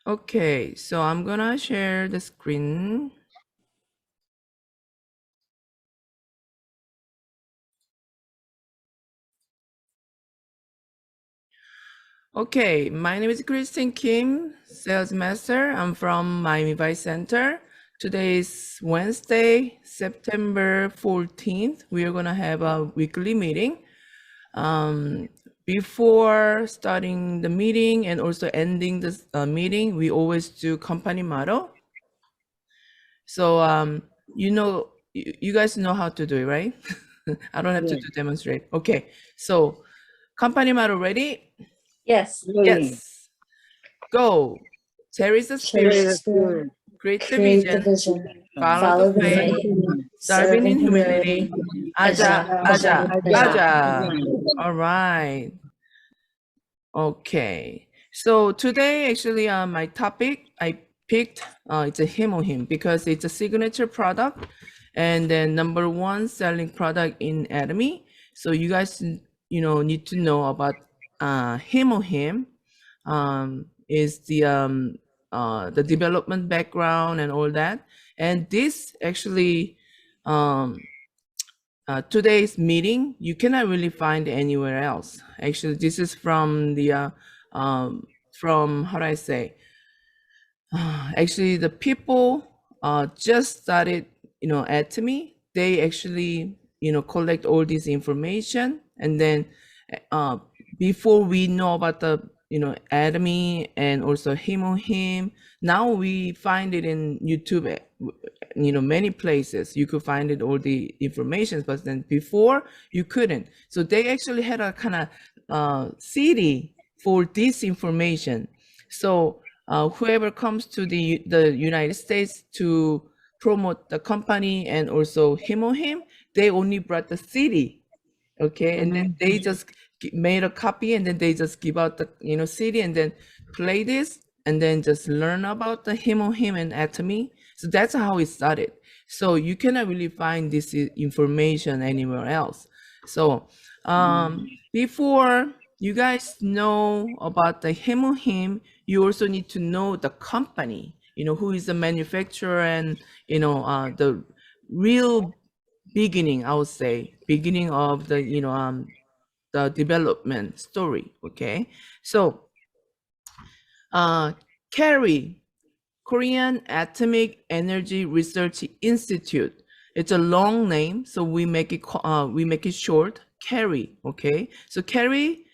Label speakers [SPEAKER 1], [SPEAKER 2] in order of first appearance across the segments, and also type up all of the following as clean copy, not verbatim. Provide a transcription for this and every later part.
[SPEAKER 1] Okay, so I'm gonna share the screen. Okay, my name is Christine Kim, Sales Master. I'm from Miami Vice Center. Today is Wednesday, September 14th. We are gonna have a weekly meeting. Before starting the meeting and also ending this meeting, we always do company motto. So, you guys know how to do it, right? I don't have to demonstrate. Okay, so company motto ready?
[SPEAKER 2] Yes.
[SPEAKER 1] Yes. Go. Cherish the spirit,
[SPEAKER 2] Spirit,
[SPEAKER 1] create the
[SPEAKER 2] create the
[SPEAKER 1] vision,
[SPEAKER 2] vision,
[SPEAKER 1] follow the
[SPEAKER 2] follow the
[SPEAKER 1] faith,
[SPEAKER 2] faith,
[SPEAKER 1] serving
[SPEAKER 2] serve
[SPEAKER 1] in
[SPEAKER 2] in
[SPEAKER 1] humility.
[SPEAKER 2] humility.
[SPEAKER 1] Aja,
[SPEAKER 2] Aja,
[SPEAKER 1] aja,
[SPEAKER 2] aja, aja.
[SPEAKER 1] aja. All right. Okay. So today, actually, my topic I picked it's a HemoHIM because it's a signature product and then number one selling product in Atomy. So you guys, need to know about HemoHIM. Is the development background and all that. And this actually, today's meeting, you cannot really find anywhere else. Actually, this is from from how do I say? Actually, the people just started, at me. They actually, collect all this information, and then uh, before we know about the, Atomy and also HemoHIM, now we find it in YouTube. Many places you could find it all the information, but then before you couldn't. So they actually had a kind of CD for this information. So whoever comes to the United States to promote the company and also HemoHIM, they only brought the CD, okay, and then they just made a copy, and then they just give out the CD, and then play this, and then just learn about the HemoHIM and Atomy. So that's how it started. So you cannot really find this information anywhere else. So before you guys know about the HemoHIM, you also need to know the company, who is the manufacturer, and the real beginning, I would say, beginning of the the development story. Okay, so Carrie, Korean Atomic Energy Research Institute. It's a long name, so we make it short, Carrie. Okay, so Carrie,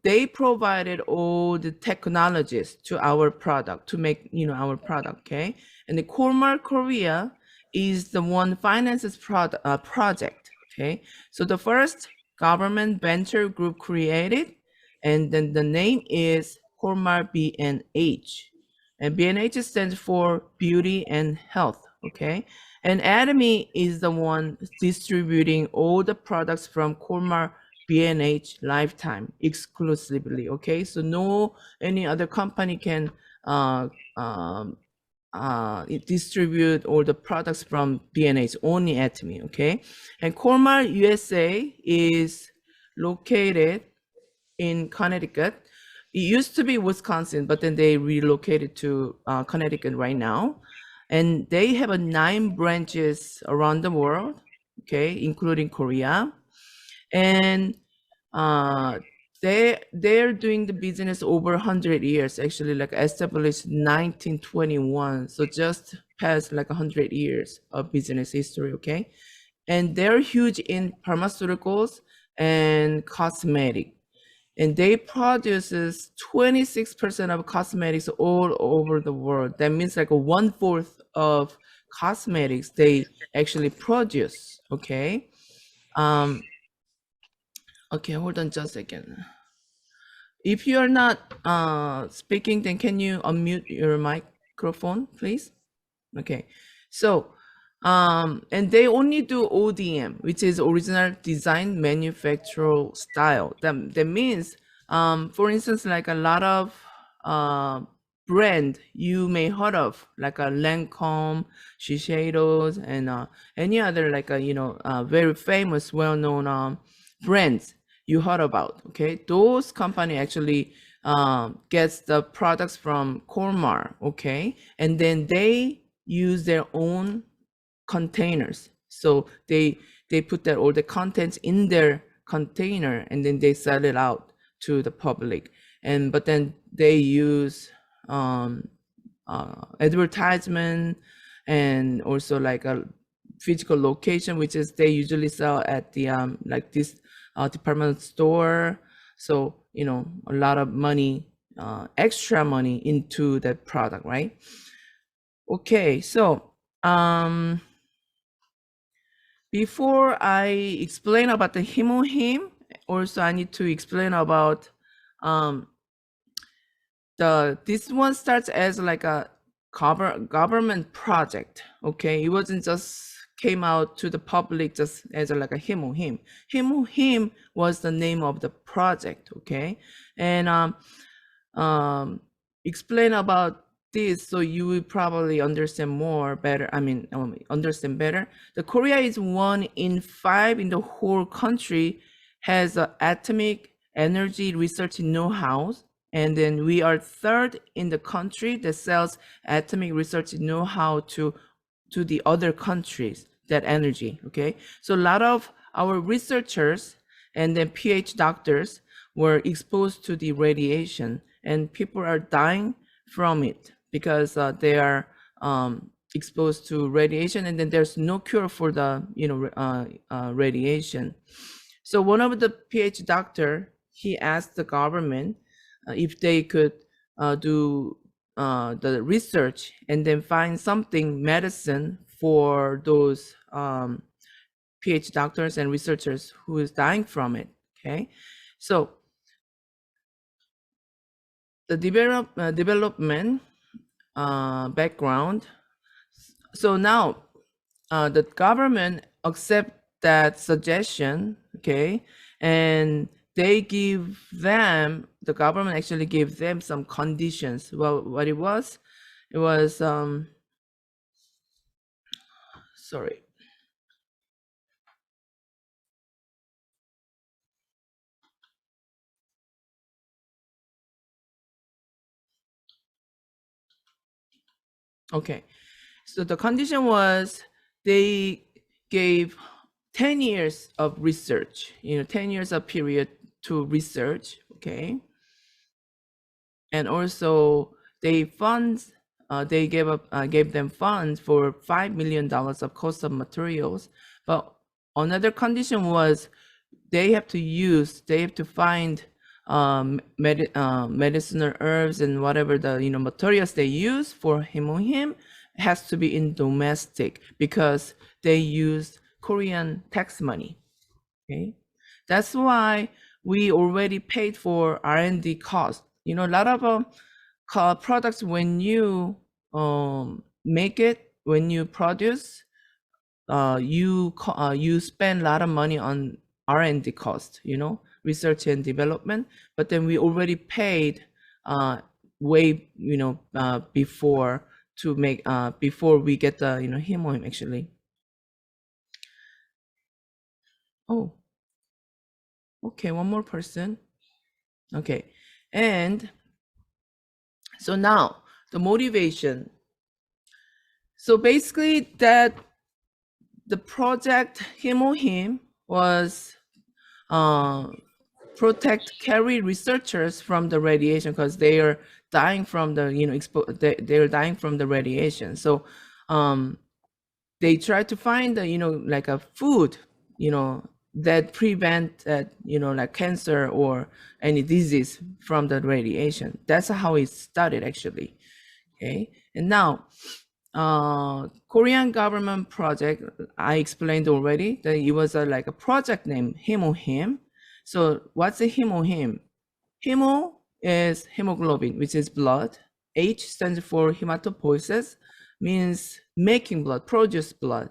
[SPEAKER 1] they provided all the technologies to our product to make our product. Okay, and the Kormar Korea is the one finances project. Okay, so the first government venture group created, and then the name is Kormar BNH. And BNH stands for beauty and health, okay? And Atomy is the one distributing all the products from Colmar BNH lifetime exclusively, okay? So no any other company can distribute all the products from BNH, only Atomy, okay? And Colmar USA is located in Connecticut. It used to be Wisconsin, but then they relocated to Connecticut right now. And they have 9 branches around the world, okay, including Korea. And they're doing the business over 100 years, actually, like established 1921. So just past like 100 years of business history, okay? And they're huge in pharmaceuticals and cosmetic, and they produces 26% of cosmetics all over the world. That means like 1/4 of cosmetics they actually produce. Okay. Okay, hold on just a second. If you are not speaking, then can you unmute your microphone, please? Okay. So and they only do ODM, which is original design manufacturer style. That means, for instance, like a lot of brand you may heard of, like a Lancome, Shiseido's, and any other like a very famous, well-known brands you heard about. Okay, those company actually gets the products from Colmar, okay, and then they use their own containers. So they put that all the contents in their container, and then they sell it out to the public. And but then they use advertisement, and also like a physical location, which is they usually sell at the like this department store. So you know, a lot of money, extra money into that product, right? Okay, so before I explain about the HemoHIM, also I need to explain about this one starts as like a government project. Okay, it wasn't just came out to the public just as like a HemoHIM. HemoHIM was the name of the project. Okay, and explain about this so you will probably understand more better. I mean, understand better. The Korea is 1 in 5 in the whole country has atomic energy research know-how, and then we are 3rd in the country that sells atomic research know-how to the other countries, that energy. Okay, so a lot of our researchers and then PhD doctors were exposed to the radiation, and people are dying from it because they are exposed to radiation, and then there's no cure for the radiation. So one of the PhD doctor, he asked the government if they could do the research and then find something medicine for those PhD doctors and researchers who is dying from it. Okay, so the development background. So now the government accept that suggestion, okay, and they give them, the government actually gave them some conditions. Well, what it was sorry. Okay, so the condition was they gave 10 years of research, 10 years of period to research, okay? And also they gave them funds for $5 million of cost of materials. But another condition was they have to find medicinal herbs and whatever the materials they use for HemoHIM has to be in domestic, because they use Korean tax money. Okay, that's why we already paid for R&D cost. A lot of products, when you make it, when you produce, you spend a lot of money on R&D cost, research and development. But then we already paid way before to make before we get the HemoHIM actually. Oh, okay, one more person. Okay, and so now the motivation. So basically that the project HemoHIM was protect carry researchers from the radiation, because they are dying from the they're dying from the radiation. So they try to find the like a food that prevent like cancer or any disease from the radiation. That's how it started actually. Okay, and now Korean government project, I explained already that it was like a project name, HemoHIM. So what's a HemoHIM? Hemo is hemoglobin, which is blood. H stands for hematopoiesis, means making blood, produce blood.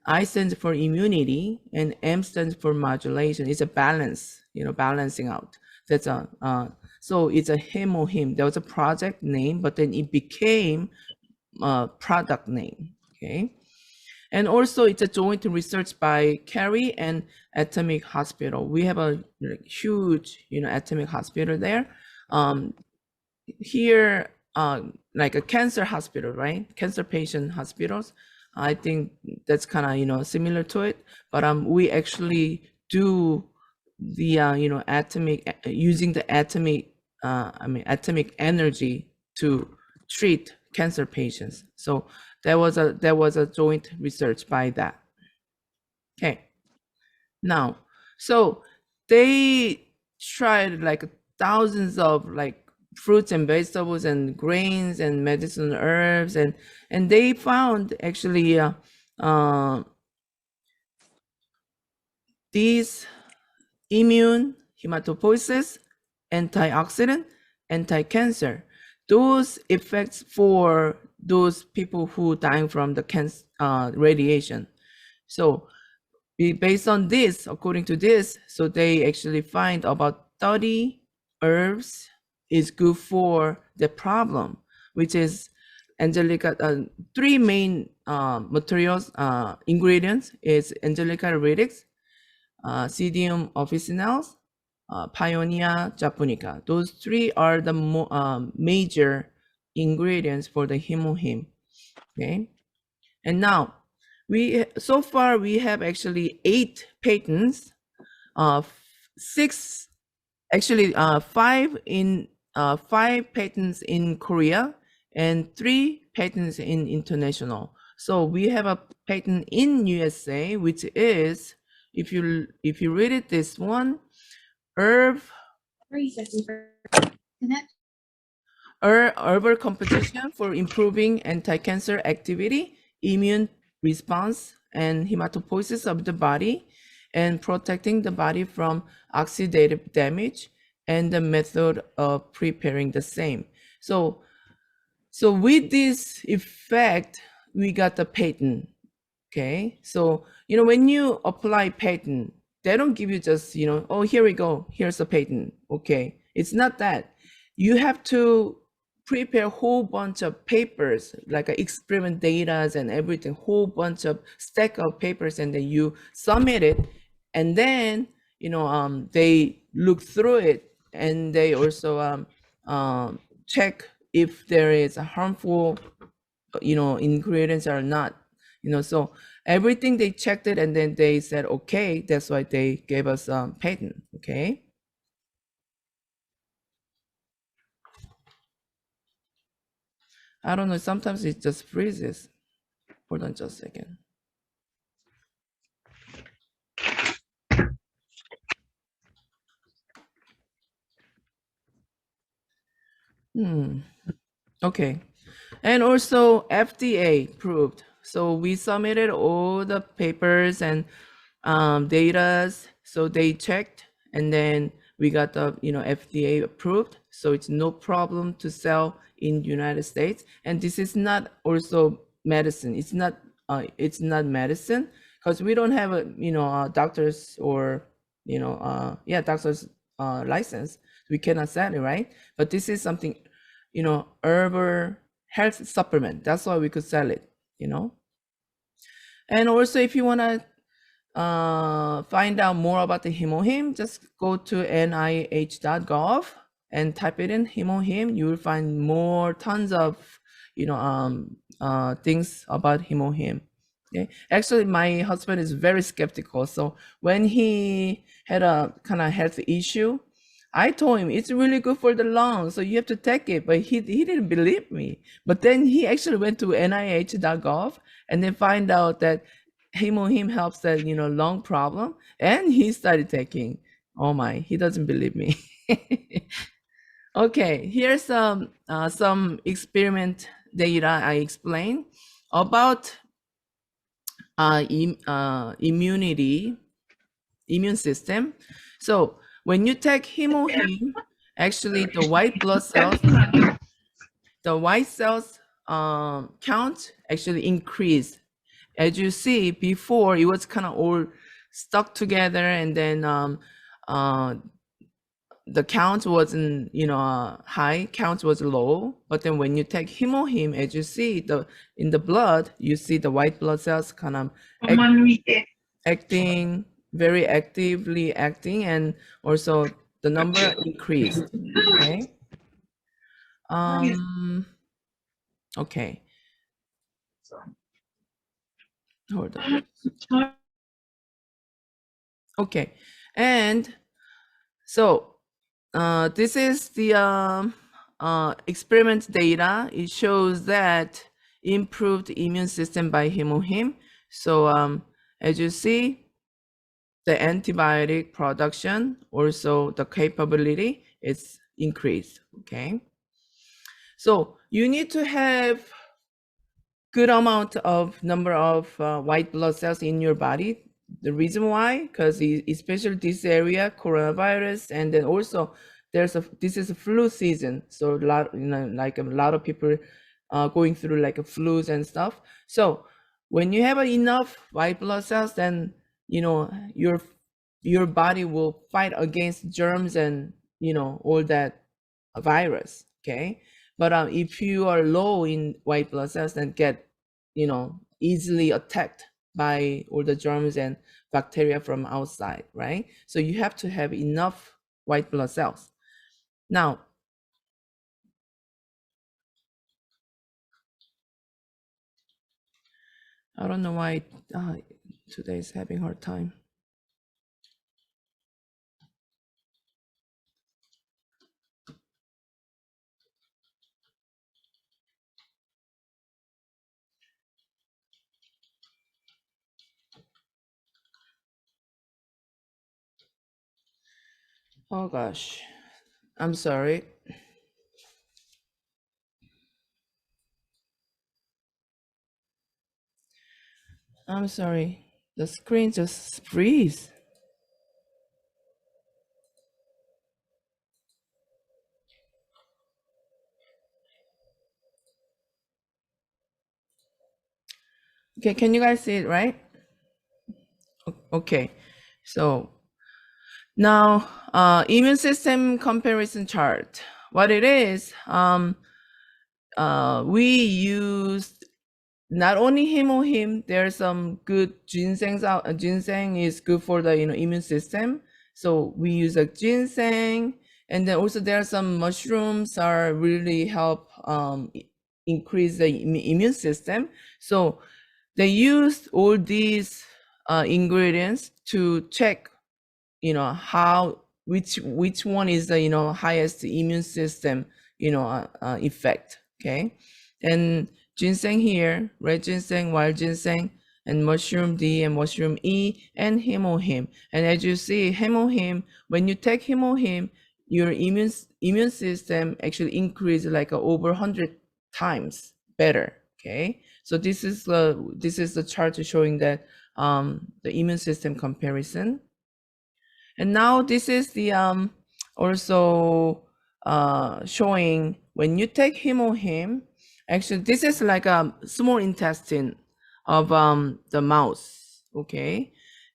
[SPEAKER 1] I stands for immunity, and M stands for modulation. It's a balance, balancing out. That's so it's a HemoHIM. That was a project name, but then it became a product name. Okay, and also it's a joint research by Carey and Atomic Hospital. We have a huge, atomic hospital there. here, like a cancer hospital, right? Cancer patient hospitals. I think that's kind of, similar to it, but we actually do the, atomic, using the atomic, atomic energy to treat cancer patients. So there was a joint research by that. Okay. Now, so they tried like thousands of like fruits and vegetables and grains and medicinal herbs, and they found actually these immune, hematopoiesis, antioxidant, anti-cancer, those effects for those people who dying from the cancer radiation. So based on this, according to this, so they actually find about 30 herbs is good for the problem, which is Angelica. Three main materials, ingredients is Angelica radix, Pseudium officinals, Pioneer japonica. Those three are the major ingredients for the HemoHIM. Okay, and now so far we have actually 8 patents, 6 actually 5 patents in Korea and 3 patents in international. So we have a patent in USA, which is, if you read it, this one, herb herbal composition for improving anti-cancer activity, immune response, and hematopoiesis of the body, and protecting the body from oxidative damage, and the method of preparing the same. So with this effect, we got the patent. Okay, so when you apply patent, they don't give you just oh, here we go, here's a patent. Okay, it's not that. You have to prepare a whole bunch of papers, like experiment data and everything, whole bunch of stack of papers, and then you submit it, and then they look through it, and they also check if there is a harmful ingredients or not. So everything, they checked it, and then they said okay. That's why they gave us patent. Okay, I don't know, sometimes it just freezes. Hold on just a second. Okay, and also FDA approved. So we submitted all the papers and data, so they checked, and then we got the FDA approved, so it's no problem to sell in United States. And this is not also medicine. It's not medicine, because we don't have a doctors or doctors license. We cannot sell it, right? But this is something, herbal health supplement. That's why we could sell it. And also, if you want to find out more about the HemoHIM, just go to nih.gov and type it in HemoHIM. You will find tons of things about HemoHIM. Okay, actually my husband is very skeptical, so when he had a kind of health issue, I told him it's really good for the lungs, so you have to take it, but he didn't believe me. But then he actually went to nih.gov and then find out that HemoHIM helps that lung problem, and he started taking. Oh my, he doesn't believe me. Okay, here's some experiment data I explained about immune system. So when you take HemoHIM, actually the white blood cells, count actually increase. As you see, before it was kind of all stuck together, and then the count wasn't high, count was low. But then when you take HemoHIM, as you see in the blood, you see the white blood cells kind of acting, very actively acting, and also the number increased. Okay, Okay, hold on. Okay, and so this is the experiment data. It shows that improved immune system by HemoHIM. So as you see, the antibiotic production, also the capability is increased. Okay, so you need to have good amount of number of white blood cells in your body. The reason why, because especially this area, coronavirus, and then also this is a flu season, so a lot, like a lot of people going through like a flus and stuff. So when you have enough white blood cells, then your body will fight against germs and all that virus. Okay, but if you are low in white blood cells, then get easily attacked by all the germs and bacteria from outside, right? So you have to have enough white blood cells. Now, I don't know why today is having a hard time. Oh gosh, I'm sorry. I'm sorry. The screen just freeze. Okay, can you guys see it, right? Okay, so now immune system comparison chart. What it is, we used not only HemoHIM, there's some good ginsengs out. Ginseng is good for the immune system, so we use a ginseng, and then also there are some mushrooms are really help increase the immune system. So they used all these ingredients to check how which one is the highest immune system effect. Okay, and ginseng here, red ginseng, wild ginseng, and mushroom D and mushroom E, and HemoHIM. And as you see, HemoHIM, when you take HemoHIM, your immune system actually increase like over 100 times better. Okay, so this is the chart showing that the immune system comparison. And now this is the also showing when you take HemoHIM, actually this is like a small intestine of the mouse, okay?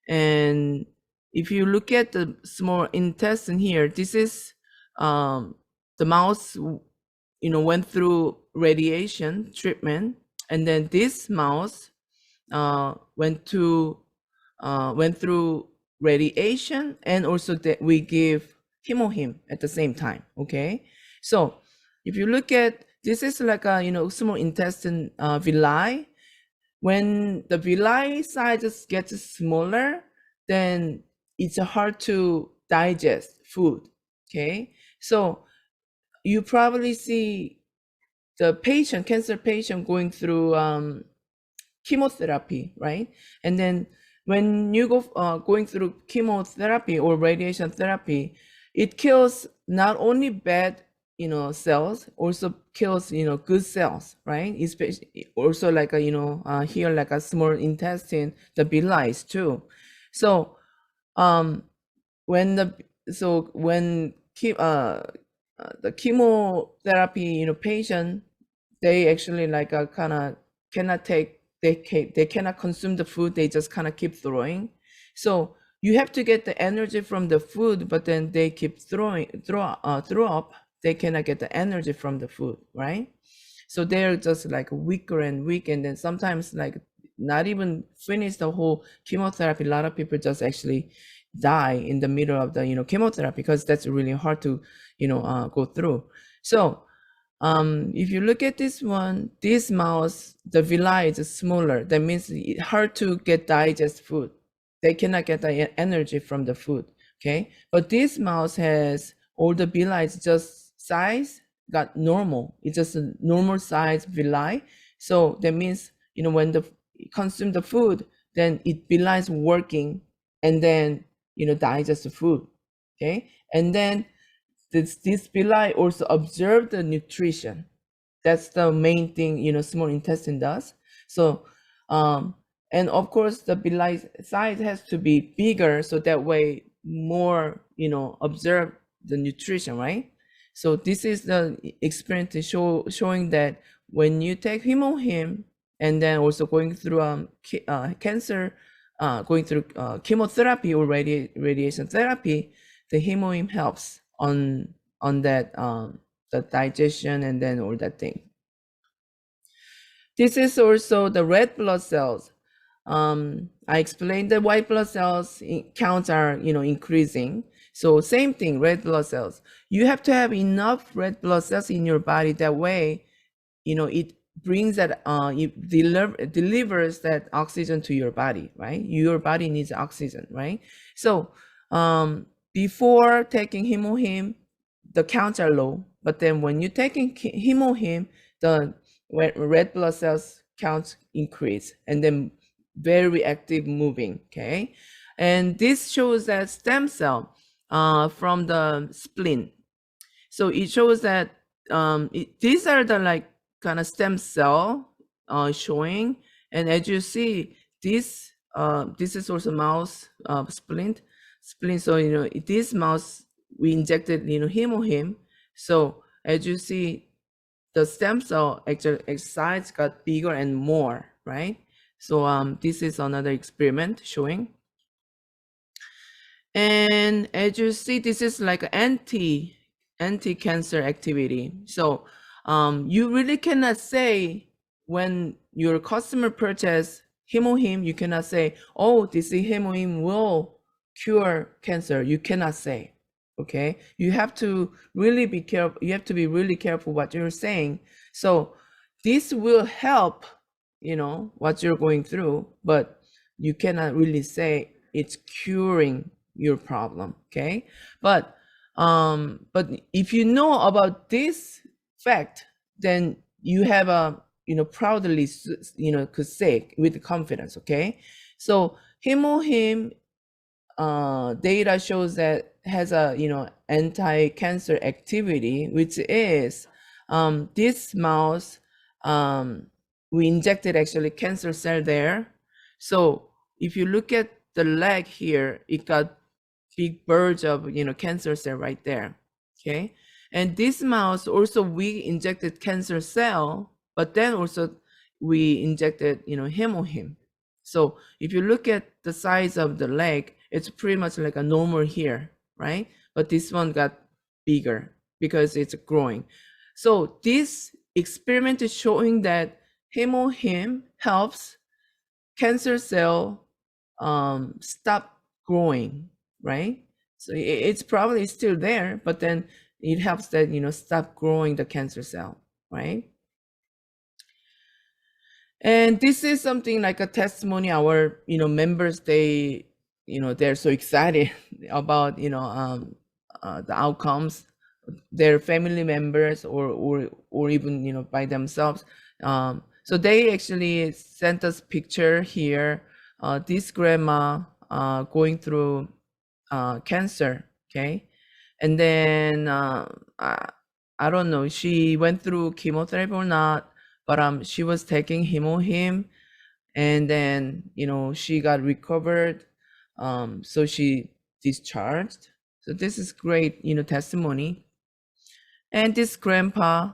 [SPEAKER 1] And if you look at the small intestine here, this is the mouse went through radiation treatment, and then this mouse went through radiation, and also that we give HemoHIM at the same time. Okay, so if you look at this is like a small intestine villi. When the villi size gets smaller, then it's hard to digest food. Okay, so you probably see the cancer patient going through chemotherapy, right? And then when you go going through chemotherapy or radiation therapy, it kills not only bad cells, also kills good cells, right? Especially also like a here like a small intestine, the villi too. So when the the chemotherapy patient, they actually like kind of cannot take they cannot consume the food, they just kind of keep throwing. So you have to get the energy from the food, but then they keep throw up, they cannot get the energy from the food, right? So they're just like weaker and weak, and then sometimes like not even finish the whole chemotherapy. A lot of people just actually die in the middle of the chemotherapy, because that's really hard to go through. So If you look at this one, this mouse, the villi is smaller. That means it's hard to get digest food. They cannot get the energy from the food. Okay, but this mouse has all the villi is just size got normal. It's just a normal size villi. So that means when the consume the food, then it villi is working, and then digest the food. Okay, and then this villi also observe the nutrition. That's the main thing small intestine does. So and of course the villi size has to be bigger, so that way more observe the nutrition, right? So this is the experiment showing that when you take HemoHIM and then also going through cancer, going through chemotherapy or radiation therapy, the HemoHIM helps on that the digestion and then all that thing. This is also the red blood cells. I explained the white blood cells counts are increasing. So same thing, red blood cells. You have to have enough red blood cells in your body. That way, it brings that it delivers that oxygen to your body, right? Your body needs oxygen, right? So before taking HemoHIM, the counts are low, but then when you're taking HemoHIM, the red blood cells counts increase, and then very active moving. Okay, and this shows that stem cell from the spleen. So it shows that these are the like kind of stem cell showing, and as you see, this is also mouse spleen. So this mouse we injected HemoHIM. So as you see, the stem cell actually size got bigger and more, right? So this is another experiment showing. And as you see, this is like anti-cancer activity. So you really cannot say when your customer purchase HemoHIM, you cannot say, oh, this HemoHIM will cure cancer. You cannot say. Okay, you have to really be careful. You have to be really careful what you're saying. So this will help, what you're going through, but you cannot really say it's curing your problem. Okay, but if you know about this fact, then you have a proudly could say with confidence. Okay, so HemoHIM data shows that has a anti-cancer activity, which is this mouse we injected actually cancer cell there. So if you look at the leg here, it got big burst of cancer cell right there. Okay, and this mouse also we injected cancer cell, but then also we injected HemoHIM. So if you look at the size of the leg, it's pretty much like a normal here, right? But this one got bigger because it's growing. So this experiment is showing that HemoHIM helps cancer cell stop growing, right? So it's probably still there, but then it helps that stop growing the cancer cell, right? And this is something like a testimony. Our members, they're so excited about the outcomes. Their family members or even by themselves. So they actually sent us picture here. This grandma going through cancer. Okay, and then I don't know, she went through chemotherapy or not, but she was taking HemoHIM, and then she got recovered, so she discharged. So this is great testimony. And this grandpa,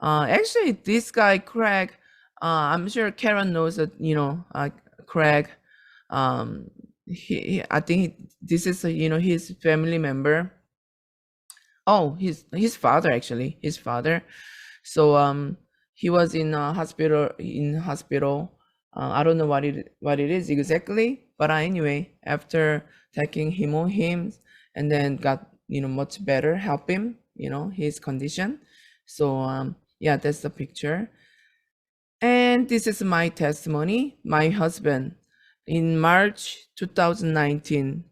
[SPEAKER 1] actually this guy Craig, I'm sure Karen knows that Craig, I think this is his family member. Oh, his father, actually, his father. So he was in hospital. I don't know what it is exactly, but anyway, after taking HemoHIM and then got much better, help him his condition. So Yeah, that's the picture. And this is my testimony. My husband, in March 2019,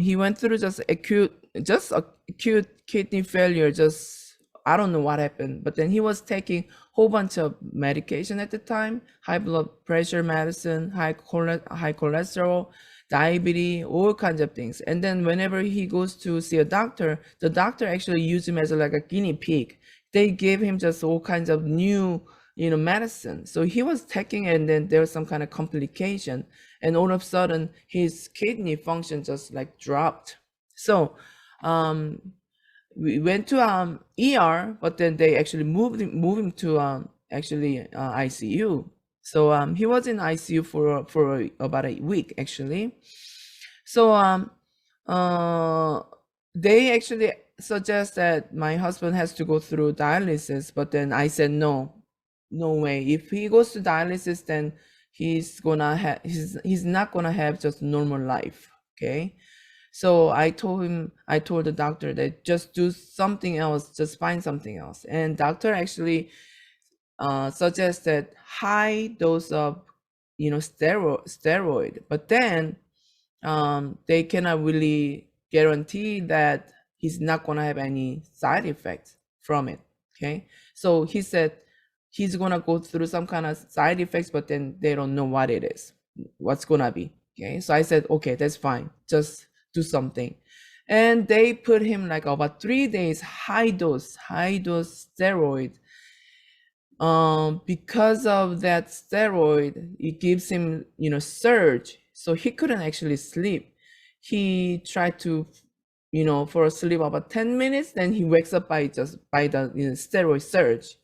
[SPEAKER 1] he went through just acute kidney failure. Just I don't know what happened, but then he was taking whole bunch of medication at the time: high blood pressure medicine, high cholesterol, diabetes, all kinds of things. And then whenever he goes to see a doctor, the doctor actually used him as like a guinea pig. They gave him just all kinds of new medicine. So he was taking it, and then there was some kind of complication, and all of a sudden his kidney function just like dropped. So um we went to ER, but then they actually moved him to ICU. So he was in ICU for about a week actually. So uh they actually suggest that my husband has to go through dialysis, but then I said no, no way. If he goes to dialysis, then he's not gonna have just normal life. Okay. So I told the doctor that just do something else, just find something else. And doctor actually suggested high dose of steroid, but then they cannot really guarantee that he's not going to have any side effects from it. Okay. So he said he's going to go through some kind of side effects, but then they don't know what it is, what's going to be. Okay. So I said, okay, that's fine. Just do something. And they put him like about 3 days high dose steroid. Because of that steroid, it gives him surge, so he couldn't actually sleep. He tried to for a sleep about 10 minutes, then he wakes up by the steroid surge.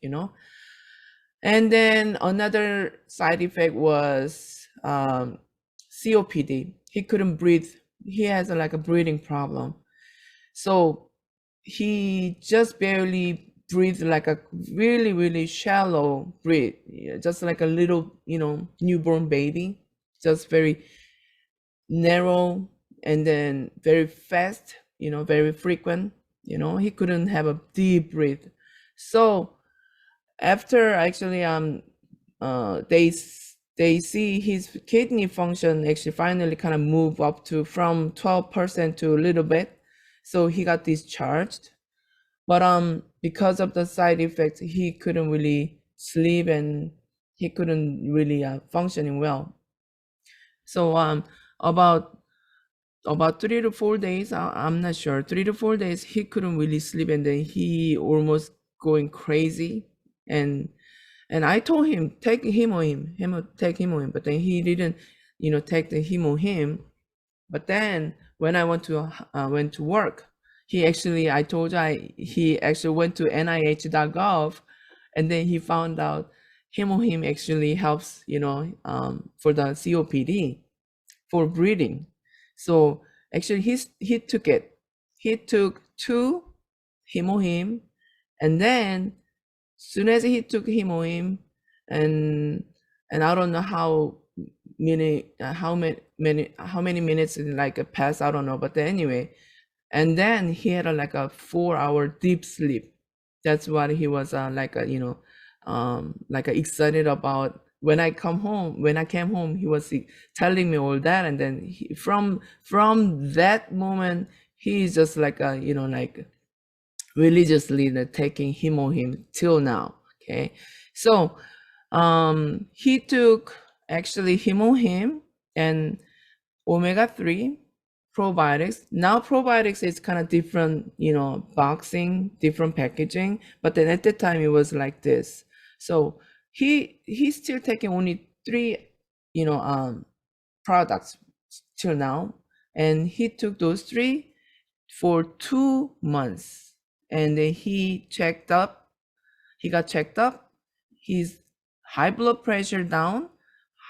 [SPEAKER 1] And then another side effect was COPD. He couldn't breathe. He has like a breathing problem, so he just barely breathed, like a really, really shallow breath, just like a little, newborn baby, just very narrow, and then very fast, very frequent. He couldn't have a deep breath. So after actually they see his kidney function actually finally kind of move up to from 12% to a little bit, so he got discharged. But because of the side effects, he couldn't really sleep, and he couldn't really functioning well. So about 3 to 4 days, I'm not sure, 3 to 4 days, he couldn't really sleep, and then he almost going crazy. And I told him take HemoHIM, but then he didn't take the HemoHIM. But then when I went to work, I told you, he actually went to nih.gov, and then he found out HemoHIM actually helps, for the COPD, for breathing. So actually he took it. He took 2 HemoHIM, and then soon as he took HemoHIM, and I don't know how many minutes like passed, I don't know, but anyway, and then he had like a 4-hour deep sleep. That's what he was like excited about. When I came home, he was telling me all that, and then from that moment, he's just like like religiously taking HemoHIM till now. Okay, so he took actually HemoHIM and omega-3 probiotics. Now probiotics is kind of different, boxing, different packaging, but then at the time it was like this. So he's still taking only 3 products till now, and he took those 3 for 2 months, and then he got checked up, his high blood pressure down,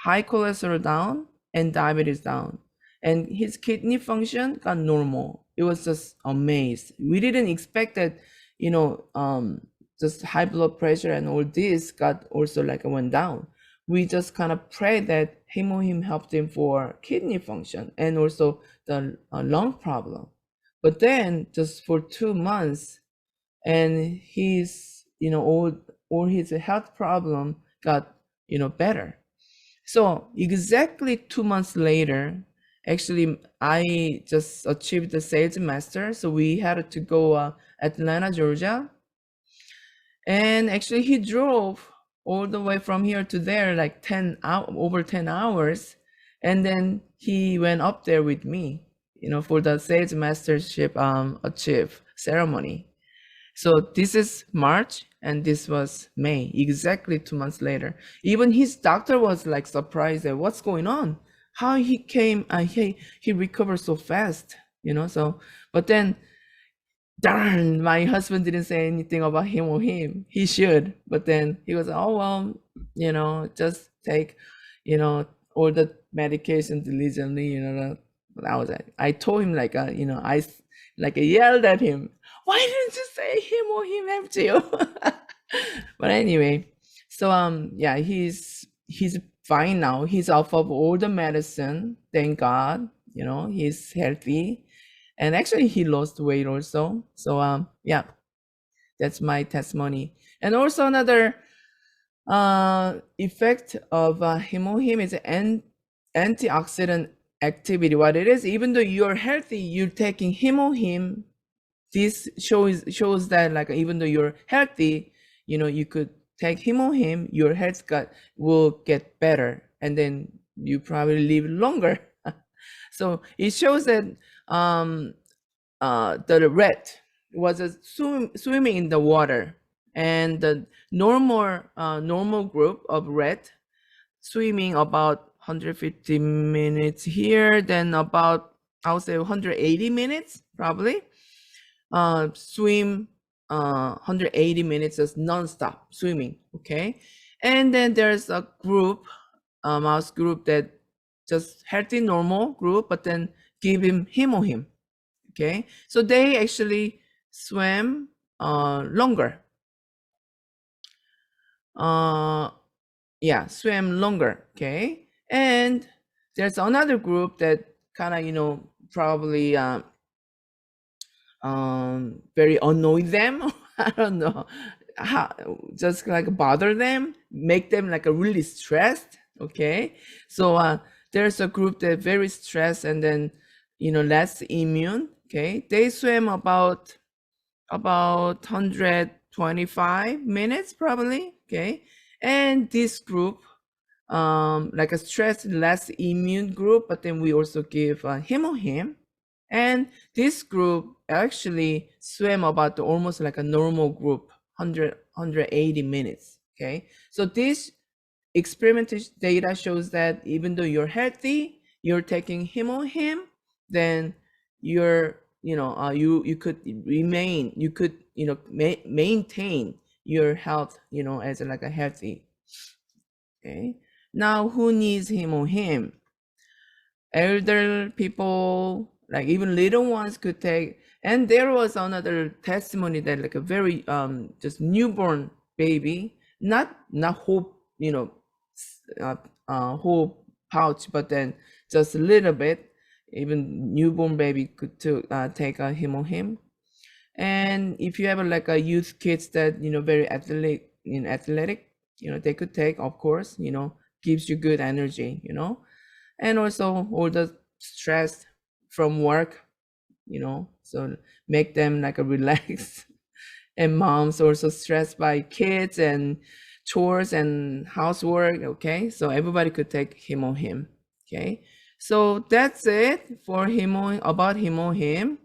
[SPEAKER 1] high cholesterol down, and diabetes down, and his kidney function got normal. It was just amazed. We didn't expect that, just high blood pressure and all this got also like went down. We just kind of prayed that HemoHIM helped him for kidney function and also the lung problem. But then just for 2 months, and he's all his health problem got, better. So exactly 2 months later, actually, I just achieved the sales master. So we had to go Atlanta, Georgia, and actually he drove all the way from here to there, like over 10 hours, and then he went up there with me, for the sales mastership achieve ceremony. So this is March and this was May, exactly 2 months later. Even his doctor was like surprised at what's going on, how he came, he recovered so fast, so, but then, darn, my husband didn't say anything about him or him. He should, but then he was, oh, well, just take, all the medication diligently, but I told him like, I yelled at him, why didn't you say him or him after you? But anyway, so yeah, he's fine now. He's off of all the medicine, thank God. He's healthy, and actually he lost weight also. So yeah, that's my testimony. And also another effect of HemoHIM is an antioxidant activity. What it is, even though you're healthy, you're taking HemoHIM. This shows that, like, even though you're healthy, you could take HemoHIM, your health will get better, and then you probably live longer. So it shows that the rat was swimming in the water, and the normal group of rat swimming about 150 minutes here, then about, I would say, 180 minutes probably. Swim 180 minutes as non-stop swimming, okay? And then there's a group, mouse group, that just healthy normal group, but then give him HemoHIM, okay? So they actually swam longer. Yeah, swam longer, okay? And there's another group that kind of, probably very annoy them. I don't know how, just like bother them, make them like a really stressed, okay? So there's a group that very stressed and then less immune, okay? They swim about 125 minutes probably, okay? And this group, like a stressed, less immune group, but then we also give HemoHIM. And this group actually swam about almost like a normal group, 180 minutes, okay? So this experimental data shows that even though you're healthy, you're taking HemoHIM, then you're, you could remain, you could, maintain your health, as like a healthy, okay? Now, who needs HemoHIM? Elder people, like even little ones could take. And there was another testimony that like a very just newborn baby, not whole, whole pouch, but then just a little bit, even newborn baby could take a HemoHIM. And if you have like a youth kids that very athletic, they could take, of course, gives you good energy, and also all the stress from work, so make them like a relax. And moms also stressed by kids and chores and housework, okay? So everybody could take HemoHIM, okay? So that's it for about HemoHIM.